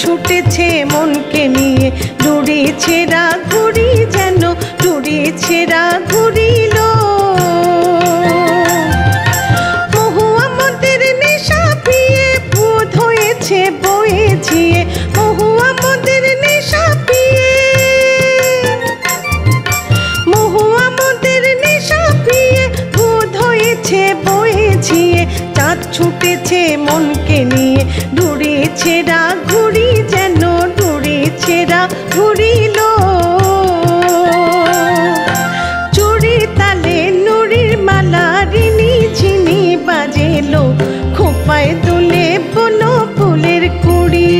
ছুটেছে মনকে নিয়ে, ডুরি ছেঁড়া ঘুড়ি যেন ডুরি ছেঁড়া ঘুরিল। মহুয়া মদের নেশা পিয়ে ভূত হয়েছে বয়ে ঝিয়ে, মহুয়া মদের নেশা পিয়ে, মহুয়া মদের নেশা পিয়ে ভূত হয়েছে বয়ে ঝিয়ে। চাঁদ ছুটেছে মনকে নিয়ে, ডুরি ছেঁড়া ঘুড়ি যেন ডুরি ছেঁড়া ঘুরিল। চুরি তালে নুরির মালা রিনি ঝিনি বাজেলো, খোপায় দুলে বনো ফুলের কুড়ি,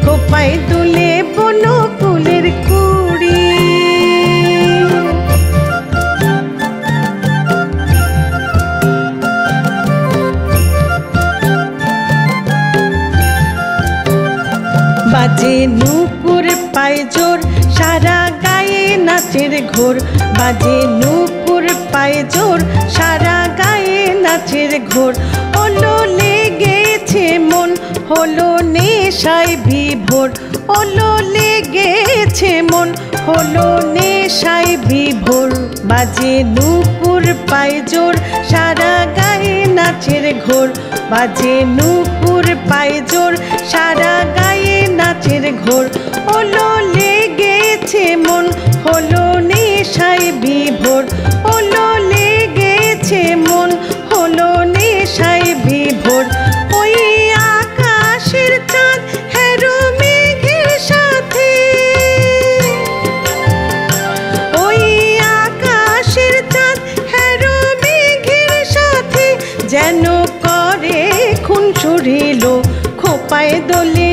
খোপায় দুলে বনো ফুলের কুড়ি। বাজে নূপুর পায় জোর, সারা গায়ে নাচের ঘোর, বাজে নূপুর পায় জোর, সারা গায়ে নাচের ঘোর। হলো লেগেছে মন হলো নেশায় বিভোর, হলো লেগেছে মন হলো নেশায় বিভোর। বাজে নূপুর পায় জোর, সারা গায়ে নাচের ঘোর, বাজে নূপুর পায় জোর, সারা গায়ে নাচের ঘোর। হলো লেগেছে মন হলো নেশায় বিভোর, হলো লেগেছে মন হলো নেশায় বিভোর। ওই আকাশের চাঁদ হেরো মেঘের সাথে, ওই আকাশের চাঁদ হেরো মেঘের সাথে, যেন করে খুন ছুড়িল, খোপায় দোলে